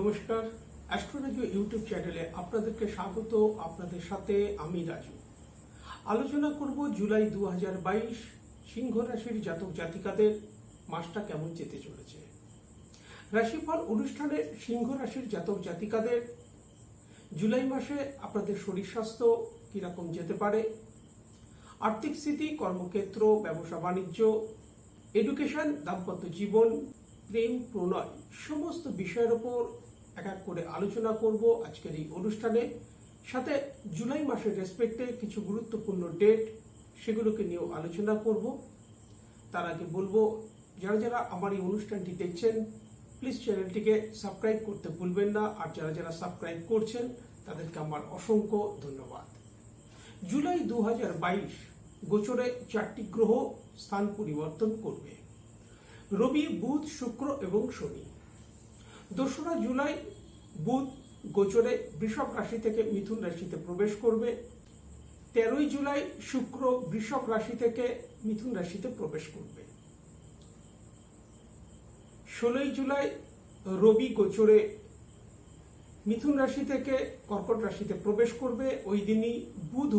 নমস্কার, astrology YouTube চ্যানেলে আপনাদেরকে স্বাগত। আপনাদের সাথে আমি রাজু। আলোচনা করব জুলাই 2022 সিংহ রাশির জাতক জাতিকাদের মাসটা কেমন যেতে চলেছে। রাশিফল অনুষ্ঠানে সিংহ রাশির জাতক জাতিকাদের জুলাই মাসে আপনাদের শরীর স্বাস্থ্য কিরকম যেতে পারে, আর্থিক স্থিতি, কর্মক্ষেত্র, ব্যবসা বাণিজ্য, এডুকেশন, দাম্পত্য জীবন, প্রেম, প্রণয় সমস্ত বিষয়ের ওপর এক এক করে আলোচনা করব আজকের এই অনুষ্ঠানে। সাথে জুলাই মাসের রেসপেক্টে কিছু গুরুত্বপূর্ণ ডেট সেগুলোকে নিয়েও আলোচনা করব। তার আগে বলবো, যারা যারা আমার এই অনুষ্ঠানটি দেখছেন প্লিজ চ্যানেলটিকে সাবস্ক্রাইব করতে ভুলবেন না, আর যারা যারা সাবস্ক্রাইব করছেন তাদেরকে আমার অসংখ্য ধন্যবাদ। জুলাই 2022 গোচরে 4টি গ্রহ স্থান পরিবর্তন করবে: রবি, বুধ, শুক্র এবং শনি। 2রা জুলাই বুধ গোচরে বৃষভ রাশি থেকে মিথুন রাশিতে প্রবেশ করবে। 13ই জুলাই শুক্র বৃষভ রাশি থেকে মিথুন রাশিতে প্রবেশ করবে। 16ই জুলাই রবি গোচরে মিথুন রাশি থেকে কর্কট রাশিতে প্রবেশ করবে। ওই দিনই বুধ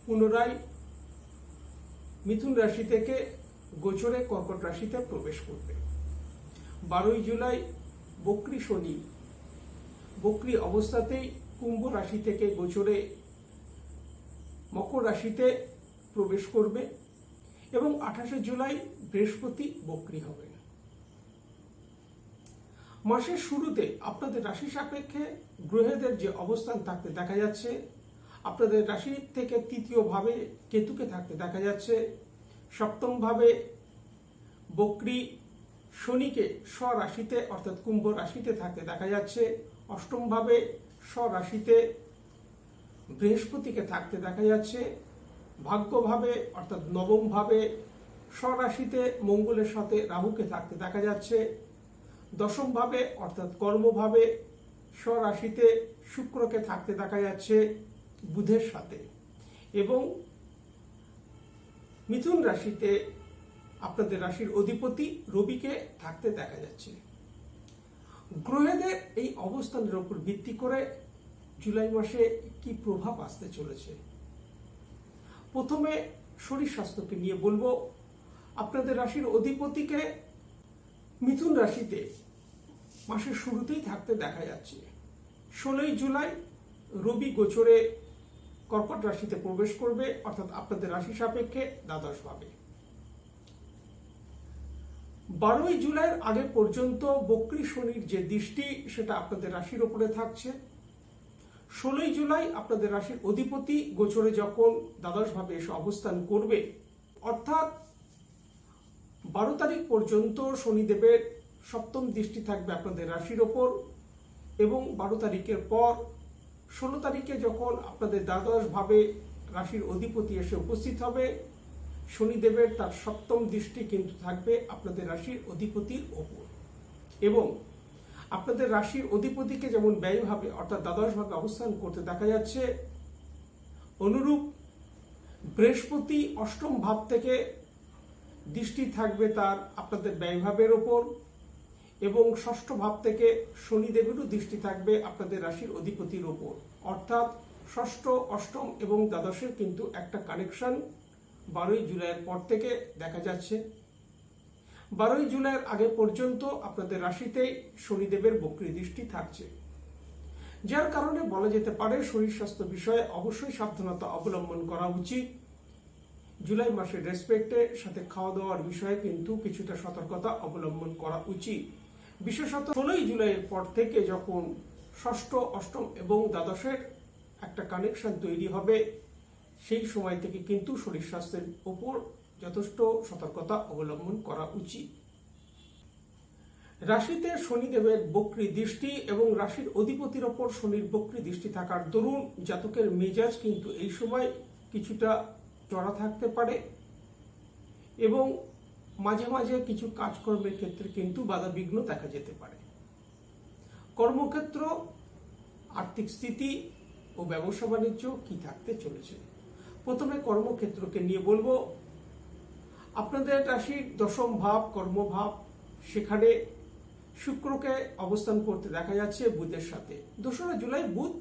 পুনরায় মিথুন রাশি থেকে গোচরে কর্কট রাশিতে প্রবেশ করবে। 12ই জুলাই বক্রী শনি বক্রী অবস্থাতেই কুম্ভ রাশি থেকে গোচরে মকর রাশিতে প্রবেশ করবে এবং 28শে জুলাই বৃহস্পতি বক্রী হবে। মাসের শুরুতে আপনাদের রাশি সাপেক্ষে গ্রহেদের যে অবস্থান থাকতে দেখা যাচ্ছে, আপনাদের রাশি থেকে 3য় ভাবে কেতুকে থাকতে দেখা যাচ্ছে, 7ম ভাবে বক্রী শনিকে স্বরাশিতে অর্থাৎ কুম্ভ রাশিতে থাকতে দেখা যাচ্ছে, 8ম ভাবে স্বরাশিতে বৃহস্পতিকে থাকতে দেখা যাচ্ছে, ভাগ্যভাবে অর্থাৎ 9ম ভাবে স্বরাশিতে মঙ্গলের সাথে রাহুকে থাকতে দেখা যাচ্ছে, 10ম ভাবে অর্থাৎ কর্মভাবে স্বরাশিতে শুক্রকে থাকতে দেখা যাচ্ছে বুধের সাথে, এবং মিথুন রাশিতে আপনাদের রাশির অধিপতি রবিকে থাকতে দেখা যাচ্ছে। গ্রহেদের এই অবস্থানের উপর ভিত্তি করে জুলাই মাসে কি প্রভাব আসতে চলেছে। প্রথমে শরীর স্বাস্থ্যকে নিয়ে বলবো। আপনাদের রাশির অধিপতিকে মিথুন রাশিতে মাসের শুরুতেই থাকতে দেখা যাচ্ছে। 16ই জুলাই রবি গোচরে কর্কট রাশিতে প্রবেশ করবে, অর্থাৎ আপনাদের রাশি সাপেক্ষে দ্বাদশ ভাবে। 12ই জুলাইয়ের আগে পর্যন্ত বক্রী শনির যে দৃষ্টি সেটা আপনাদের রাশির উপরে থাকছে। 16ই জুলাই আপনাদের রাশির অধিপতি গোচরে যখন দ্বাদশ ভাবে এসে অবস্থান করবে, অর্থাৎ 12 তারিখ পর্যন্ত শনিদেবের 7ম দৃষ্টি থাকবে আপনাদের রাশির ওপর, এবং 12 তারিখের পর 16 তারিখে যখন আপনাদের দ্বাদশ ভাবে রাশির অধিপতি এসে উপস্থিত হবে, শনিদেবের তার 7ম দৃষ্টি কিন্তু থাকবে আপনাদের রাশির অধিপতির ওপর, এবং আপনাদের রাশির অধিপতিকে যেমন ব্যয়ভাবে অর্থাৎ দ্বাদশ ভাবে অবস্থান করতে দেখা যাচ্ছে, অনুরূপ বৃহস্পতি 8ম ভাব থেকে দৃষ্টি থাকবে তার আপনাদের ব্যয়ভাবের ওপর, এবং 6ষ্ঠ ভাব থেকে শনিদেবেরও দৃষ্টি থাকবে আপনাদের রাশির অধিপতির ওপর। অর্থাৎ 6ষ্ঠ, 8ম এবং দ্বাদশের কিন্তু একটা কানেকশন 12ই জুলাইয়ের পর থেকে দেখা যাচ্ছে। 12ই জুলাইয়ের আগে পর্যন্ত আপনাদের রাশিতেই শনিদেবের বক্রী দৃষ্টি থাকছে, যার কারণে বলা যেতে পারে শরীর স্বাস্থ্য বিষয়ে অবশ্যই সাবধানতা অবলম্বন করা উচিত। জুলাই মাসের রেসপেক্টে সাথে খাওয়া দাওয়ার বিষয়ে কিন্তু কিছুটা সতর্কতা অবলম্বন করা উচিত। বিশেষত 16ই জুলাইয়ের পর থেকে যখন 6ষ্ঠ, 8ম এবং দ্বাদশের একটা কানেকশন তৈরি হবে, সেই সময় থেকে কিন্তু শরীর স্বাস্থ্যের উপর যথেষ্ট সতর্কতা অবলম্বন করা উচিত। রাশিতে শনিদেবের বক্রী দৃষ্টি এবং রাশির অধিপতির ওপর শনির বক্রী দৃষ্টি থাকার দরুন জাতকের মেজাজ কিন্তু এই সময় কিছুটা চড়া থাকতে পারে, এবং মাঝে মাঝে কিছু কাজকর্মের ক্ষেত্রে কিন্তু বাধা বিঘ্ন দেখা যেতে পারে। কর্মক্ষেত্র, আর্থিক স্থিতি ও ব্যবসা বাণিজ্য কি থাকতে চলেছে। প্রথমে কর্মক্ষেত্রকে নিয়ে বলবো। আপনাদের রাশির 10ম ভাব কর্মভাব, সেখানে শুক্রকে অবস্থান করতে দেখা যাচ্ছে বুধের সাথে। 2রা জুলাই বুধ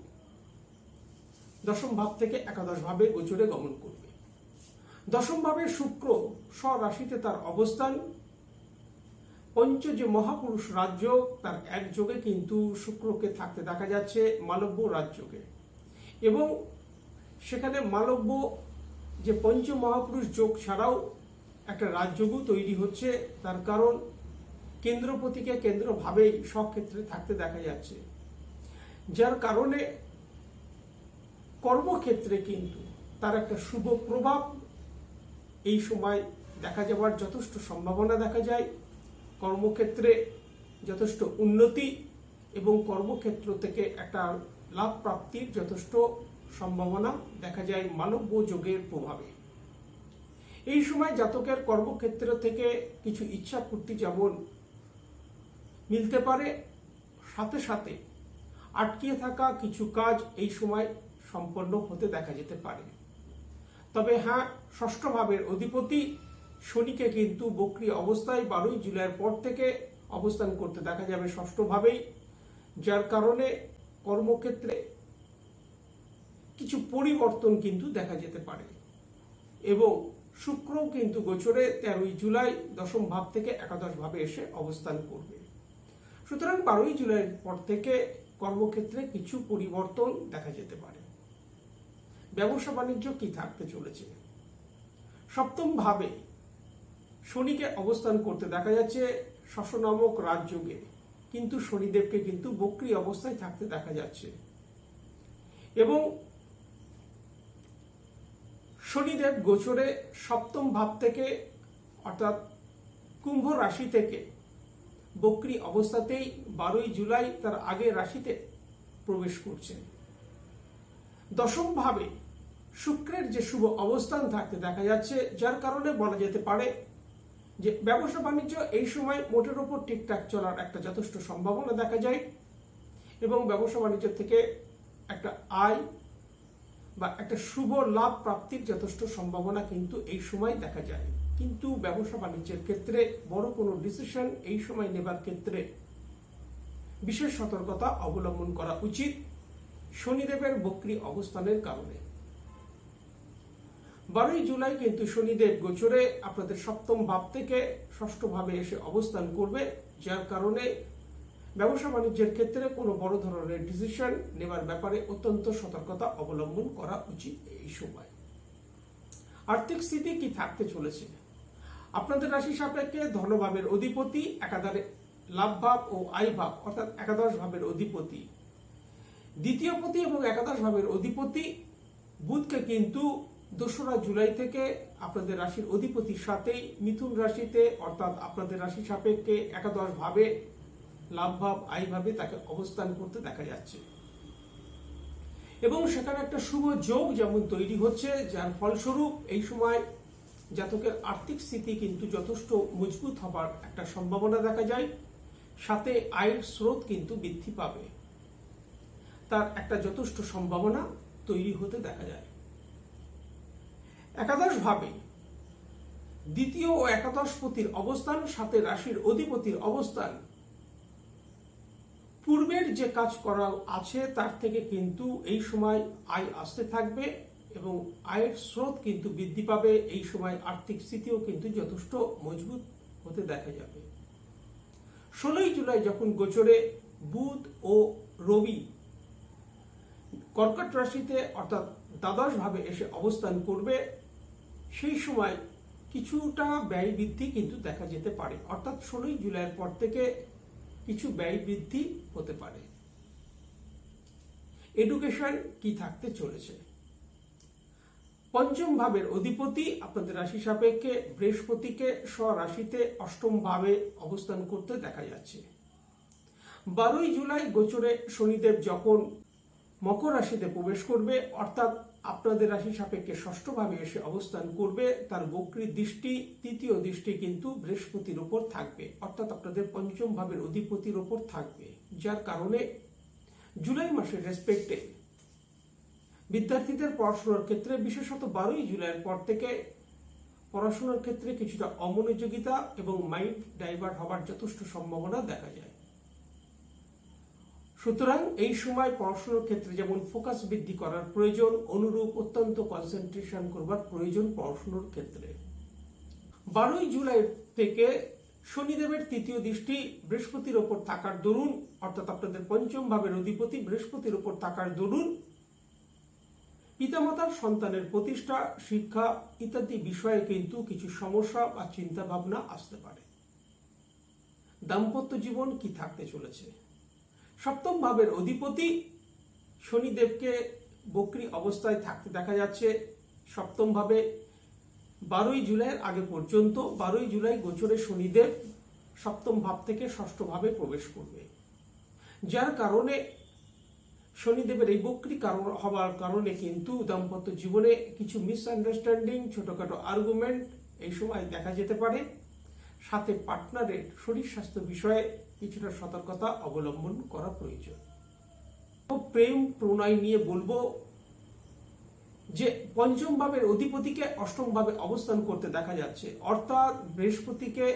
দশম ভাব থেকে একাদশ ভাবে গোচরে গমন করবে। দশম ভাবে শুক্র স্বরাশিতে তার অবস্থান, পঞ্চ যে মহাপুরুষ রাজযোগ তার এক যোগে কিন্তু শুক্রকে থাকতে দেখা যাচ্ছে মালব্য রাজযোগে, এবং সেখানে মালব্য যে পঞ্চ মহাপুরুষ যোগ ছাড়াও একটা রাজযোগও তৈরি হচ্ছে। তার কারণ কেন্দ্রপতিকে কেন্দ্রভাবেই স্বক্ষেত্রে থাকতে দেখা যাচ্ছে, যার কারণে কর্মক্ষেত্রে কিন্তু তার একটা শুভ প্রভাব এই সময় দেখা যাওয়ার যথেষ্ট সম্ভাবনা দেখা যায়। কর্মক্ষেত্রে যথেষ্ট উন্নতি এবং কর্মক্ষেত্র থেকে একটা লাভ প্রাপ্তির যথেষ্ট সম্ভাবনা দেখা যায় মালব্য যোগের প্রভাবে। এই সময় জাতকের কর্মক্ষেত্র থেকে কিছু ইচ্ছা পূর্তি যেমন মিলতে পারে, সাথে সাথে আটকিয়ে থাকা কিছু কাজ এই সময় সম্পন্ন হতে দেখা যেতে পারে। তবে হ্যাঁ, ষষ্ঠ ভাবের অধিপতি শনিকে কিন্তু বক্রী অবস্থায় 12ই জুলাইয়ের পর থেকে অবস্থান করতে দেখা যাবে ষষ্ঠ ভাবেই, যার কারণে কর্মক্ষেত্রে কিছু পরিবর্তন কিন্তু দেখা যেতে পারে। এবং শুক্রও কিন্তু গোচরে 13ই জুলাই দশম ভাব থেকে একাদশ ভাবে এসে অবস্থান করবে। সুতরাং 12ই জুলাইয়ের পর থেকে কর্মক্ষেত্রে কিছু পরিবর্তন দেখা যেতে পারে। ব্যবসা বাণিজ্য কি থাকতে চলেছে? সপ্তম ভাবে শনিকে অবস্থান করতে দেখা যাচ্ছে শশ নামক রাজযোগে, কিন্তু শনিদেবকে কিন্তু বক্রী অবস্থায় থাকতে দেখা যাচ্ছে, এবং শনিদেব গোচরে সপ্তম ভাব থেকে অর্থাৎ কুম্ভ রাশি থেকে বক্রী অবস্থাতেই 12ই জুলাই তার আগের রাশিতে প্রবেশ করছে। দশম ভাবে শুক্রের যে শুভ অবস্থান থাকতে দেখা যাচ্ছে, যার কারণে বলা যেতে পারে যে ব্যবসা বাণিজ্য এই সময় মোটের ওপর ঠিকঠাক চলার একটা যথেষ্ট সম্ভাবনা দেখা যায়, এবং ব্যবসা বাণিজ্য থেকে একটা আয় বা একটা শুভ লাভ প্রাপ্তির যথেষ্ট সম্ভাবনা কিন্তু এই সময় দেখা যায়। কিন্তু ব্যবসা বাণিজ্যের ক্ষেত্রে বড় কোনো ডিসিশন এই সময় নেবার ক্ষেত্রে বিশেষ সতর্কতা অবলম্বন করা উচিত শনিদেবের বক্রী অবস্থানের কারণে। 12ই জুলাই কিন্তু শনিদেব গোচরে আপনাদের সপ্তম ভাব থেকে ষষ্ঠ ভাবে এসে অবস্থান করবে, যার কারণে ব্যবসা বাণিজ্যের ক্ষেত্রে কোনো বড় ধরনের ডিসিশন নেবার ব্যাপারে অত্যন্ত সতর্কতা অবলম্বন করা উচিত এই সময়। আর্থিক স্থিতি কি থাকতে চলেছে? আপনাদের রাশি সাপেক্ষে ধনভাবের অধিপতি একাধারে লাভ ভাব ও আয় ভাব অর্থাৎ একাদশ ভাবের অধিপতি, দ্বিতীয় পতি এবং একাদশ ভাবের অধিপতি বুধকে কিন্তু 2রা জুলাই থেকে আপনাদের রাশির অধিপতির সাথেই মিথুন রাশিতে অর্থাৎ আপনাদের রাশি সাপেক্ষে একাদশ ভাবে লাভ ভাব আয় ভাবে তাকে অবস্থান করতে দেখা যাচ্ছে, এবং সেখানে একটা শুভ যোগ যেমন তৈরি হচ্ছে, যার ফলস্বরূপ এই সময় জাতকের আর্থিক স্থিতি কিন্তু যথেষ্ট মজবুত হবার একটা সম্ভাবনা দেখা যায়। সাথে আয়ের স্রোত কিন্তু বৃদ্ধি পাবে, তার একটা যথেষ্ট সম্ভাবনা তৈরি হতে দেখা যায়। একাদশ ভাবে দ্বিতীয় ও একাদশ পতির অবস্থান, সাথে রাশির অধিপতির অবস্থান পূর্বের যে কাজ করা আছে তার থেকে কিন্তু এই সময় আয় আসতে থাকবে, এবং আয়ের স্রোত কিন্তু বৃদ্ধি পাবে। এই সময় আর্থিক স্থিতিও কিন্তু যথেষ্ট মজবুত হতে দেখা যাবে। 16ই জুলাই যখন গোচরে বুধ ও রবি কর্কট রাশিতে অর্থাৎ দ্বাদশ ভাবে এসে অবস্থান করবে, সেই সময় কিছুটা ব্যয় বৃদ্ধি কিন্তু দেখা যেতে পারে, অর্থাৎ 16ই জুলাইয়ের পর থেকে কিছু ব্যয় বৃদ্ধি হতে পারে। এডুকেশন কি থাকতে চলেছে? পঞ্চম ভাবের অধিপতি আপনাদের রাশি সাপেক্ষে বৃহস্পতিকে স্বরাশিতে অষ্টম ভাবে অবস্থান করতে দেখা যাচ্ছে। 12ই জুলাই গোচরে শনিদেব যখন মকর রাশিতে প্রবেশ করবে অর্থাৎ আপনাদের রাশি সাপেক্ষে ষষ্ঠ ভাবে এসে অবস্থান করবে, তার বক্রী দৃষ্টি তৃতীয় দৃষ্টি কিন্তু বৃহস্পতির উপর থাকবে, অর্থাৎ আপনাদের পঞ্চম ভাবের অধিপতির উপর থাকবে, যার কারণে জুলাই মাসের রেসপেক্টে বিদ্যার্থীদের পড়াশোনার ক্ষেত্রে বিশেষত 12ই জুলাইয়ের পর থেকে পড়াশোনার ক্ষেত্রে কিছুটা অমনোযোগিতা এবং মাইন্ড ডাইভার্ট হবার যথেষ্ট সম্ভাবনা দেখা যায়। সুতরাং এই সময় পড়াশোনার ক্ষেত্রে যেমন ফোকাস বৃদ্ধি করার প্রয়োজন, অনুরূপ অত্যন্ত কনসেন্ট্রেশন করবার প্রয়োজন পড়াশোনার ক্ষেত্রে। 12ই জুলাই থেকে শনিদেবের তৃতীয় দৃষ্টি বৃহস্পতির ওপর থাকার দরুন, অর্থাৎ আপনাদের পঞ্চম ভাবের অধিপতি বৃহস্পতির ওপর থাকার দরুন পিতামাতার সন্তানের প্রতিষ্ঠা, শিক্ষা ইত্যাদি বিষয়ে কিন্তু কিছু সমস্যা বা চিন্তা ভাবনা আসতে পারে। দাম্পত্য জীবন কি থাকতে চলেছে? সপ্তম ভাবের অধিপতি শনিদেবকে বক্রী অবস্থায় থাকতে দেখা যাচ্ছে সপ্তম ভাবে 12ই জুলাইয়ের আগে পর্যন্ত। 12ই জুলাই গোচরে শনিদেব সপ্তম ভাব থেকে ষষ্ঠ ভাবে প্রবেশ করবে, যার কারণে শনিদেবের এই বক্রী কারণ হওয়ার কারণে কিন্তু দাম্পত্য জীবনে কিছু মিসআন্ডারস্ট্যান্ডিং, ছোটখাটো আর্গুমেন্ট এই সময় দেখা যেতে পারে। সাথে পার্টনারের শরীর স্বাস্থ্য বিষয়ে কিছুটা সতর্কতা অবলম্বন করা প্রয়োজন। প্রেম প্রণয় নিয়ে বলবো যে পঞ্চম ভাবের অধিপতিকে অষ্টম ভাবে অবস্থান করতে দেখা যাচ্ছে, অর্থাৎ বৃহস্পতিকে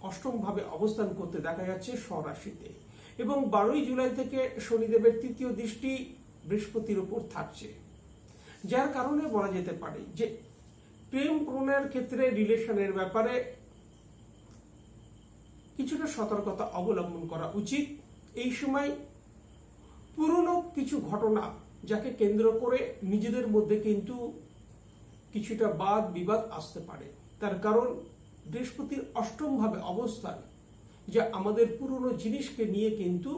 অষ্টম ভাবে অবস্থান করতে দেখা যাচ্ছে স্বরাশিতে, এবং 12ই জুলাই থেকে শনিদেবের তৃতীয় দৃষ্টি বৃহস্পতির উপর থাকছে, যার কারণে বলা যেতে পারে যে প্রেম প্রণয়ের ক্ষেত্রে রিলেশনের ব্যাপারে কিছুটা সতর্কতা অবলম্বন করা উচিত। এই সময় পুরনো কিছু ঘটনা যাকে কেন্দ্র করে নিজেদের মধ্যে কিন্তু কিছুটা বাদ বিবাদ আসতে পারে, তার কারণ বৃহস্পতির অষ্টম ভাবে অবস্থান, যা আমাদের পুরনো জিনিসকে নিয়ে কিন্তু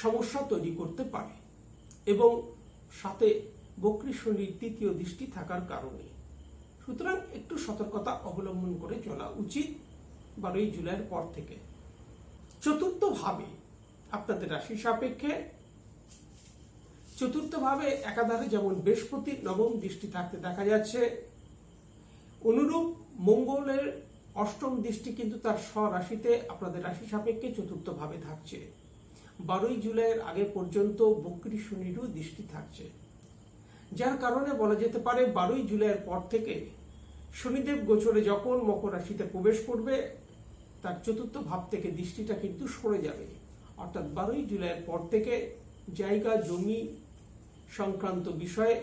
সমস্যা তৈরি করতে পারে, এবং সাথে বক্রী শনির তৃতীয় দৃষ্টি থাকার কারণে। সুতরাং একটু সতর্কতা অবলম্বন করে চলা উচিত 12ই জুলাইয়ের পর থেকে। চতুর্থ ভাবে আপনাদের রাশি সাপেক্ষে চতুর্থ ভাবে একাধারে যেমন বৃহস্পতির নবম দৃষ্টি থাকতে দেখা যাচ্ছে, অনুরূপ মঙ্গলের অষ্টম দৃষ্টি কিন্তু তার স্বরাশিতে আপনাদের রাশি সাপেক্ষে চতুর্থ ভাবে থাকছে। 12ই জুলাইয়ের আগে পর্যন্ত বক্রী শনিরও দৃষ্টি থাকছে, যার কারণে বলা যেতে পারে 12ই জুলাইয়ের পর থেকে শনিদেব গোচরে যখন মকর রাশিতে প্রবেশ করবে, তার চতুর্থ ভাব থেকে দৃষ্টিটা কিন্তু সরে যাবে, অর্থাৎ 12ই জুলাইয়ের পর থেকে জায়গা জমি সংক্রান্ত বিষয়ে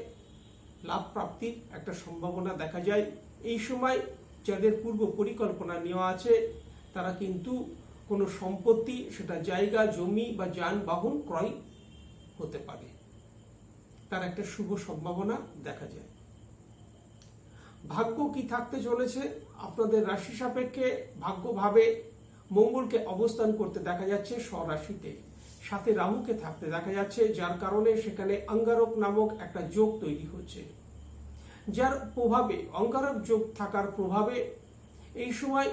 লাভ প্রাপ্তির একটা সম্ভাবনা দেখা যায়। এই সময় যাদের পূর্ব পরিকল্পনা নেওয়া আছে তারা কিন্তু কোনো সম্পত্তি, সেটা জায়গা জমি বা যানবাহন ক্রয় হতে পারে, তার একটা শুভ সম্ভাবনা দেখা যায়। ভাগ্য কি থাকতে চলেছে? আপনাদের রাশি সাপেক্ষে ভাগ্যভাবে মঙ্গলকে অবস্থান করতে দেখা যাচ্ছে স্বরাশিতে, সাথে রাহুকে থাকতে দেখা যাচ্ছে, যার কারণে সেখানে অঙ্গারক নামক একটা যোগ তৈরি হচ্ছে, যার প্রভাবে অঙ্গারক যোগ থাকার প্রভাবে এই সময়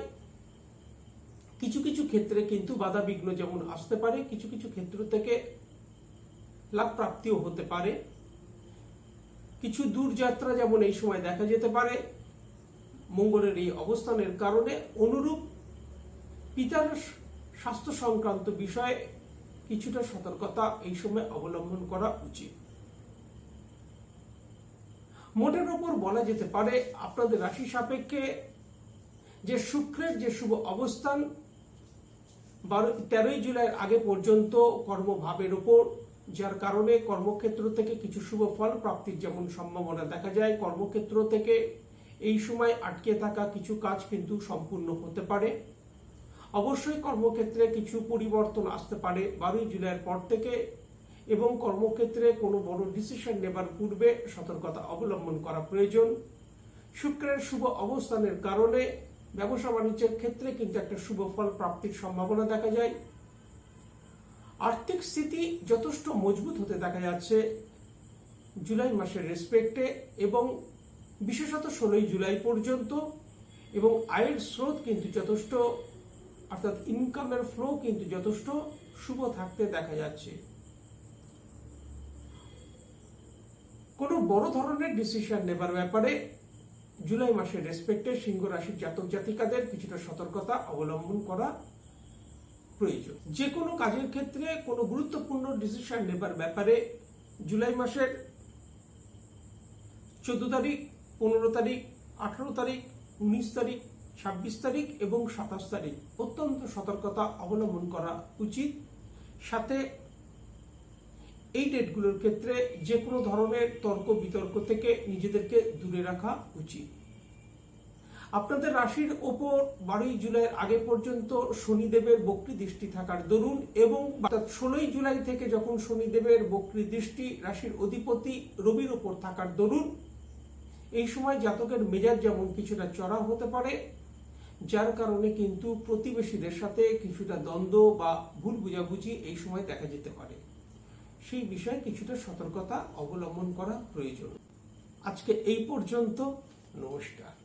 কিছু কিছু ক্ষেত্রে কিন্তু বাধা বিঘ্ন যেমন আসতে পারে, কিছু কিছু ক্ষেত্র থেকে লাভ প্রাপ্তিও হতে পারে, কিছু দূর যাত্রা যেমন এই সময় দেখা যেতে পারে মঙ্গলের এই অবস্থানের কারণে। অনুরূপ পিতার স্বাস্থ্য সংক্রান্ত বিষয়ে কিছুটা সতর্কতা এই সময় অবলম্বন করা উচিত। মোটের ওপর বলা যেতে পারে আপনাদের রাশি সাপেক্ষে যে শুক্রের যে শুভ অবস্থান 13ই জুলাইয়ের আগে পর্যন্ত কর্মভাবের উপর, যার কারণে কর্মক্ষেত্র থেকে কিছু শুভ ফল প্রাপ্তির যেমন সম্ভাবনা দেখা যায়, কর্মক্ষেত্র থেকে এই সময় আটকে থাকা কিছু কাজ কিন্তু সম্পূর্ণ হতে পারে। অবশ্যই কর্মক্ষেত্রে কিছু পরিবর্তন আসতে পারে 12ই জুলাইয়ের পর থেকে, এবং কর্মক্ষেত্রে কোনো বড় ডিসিশন নেবার পূর্বে সতর্কতা অবলম্বন করা প্রয়োজন। শুক্রের শুভ অবস্থানের কারণে ব্যবসা বাণিজ্যের ক্ষেত্রে কিন্তু একটা শুভ ফল প্রাপ্তির সম্ভাবনা দেখা যায়। আর্থিক স্থিতি যথেষ্ট মজবুত হতে দেখা যাচ্ছে জুলাই মাসের রেসপেক্টে, এবং বিশেষত 16ই জুলাই পর্যন্ত, এবং আয়ের স্রোত কিন্তু যথেষ্ট, অর্থাৎ ইনকামের ফ্লো কিন্তু যথেষ্ট শুভ থাকতে দেখা যাচ্ছে। কোনো বড় ধরনের ডিসিশন নেবার ব্যাপারে জুলাই মাসের রেসপেক্টে সিংহ রাশির জাতক জাতিকাদের কিছুটা সতর্কতা অবলম্বন করা প্রয়োজন। যে কোনো কাজের ক্ষেত্রে কোনো গুরুত্বপূর্ণ ডিসিশন নেবার ব্যাপারে জুলাই মাসের 14 তারিখ, 15 তারিখ, 18 তারিখ, 19 তারিখ 26 তারিখ এবং 27 তারিখ অত্যন্ত সতর্কতা অবলম্বন করা উচিত। সাথে এই ডেটগুলোর ক্ষেত্রে যে কোনো ধরনের তর্ক বিতর্ক থেকে নিজেদেরকে দূরে রাখা উচিত। আপনাদের রাশির ওপর 12 জুলাইয়ের আগে পর্যন্ত শনিদেবের বক্রী দৃষ্টি থাকার দরুন এবং 16 জুলাই থেকে যখন শনিদেবের বক্রী দৃষ্টি রাশির অধিপতি রবির ওপর থাকার দরুন এই সময় জাতকের মেজাজ যেমন কিছুটা চড়া হতে পারে, যার কারণে কিন্তু প্রতিবেশীদের সাথে কিছুটা দ্বন্দ্ব বা ভুল বুঝাবুঝি এই সময় দেখা যেতে পারে। সেই বিষয়ে কিছুটা সতর্কতা অবলম্বন করা প্রয়োজন। আজকে এই পর্যন্ত। নমস্কার।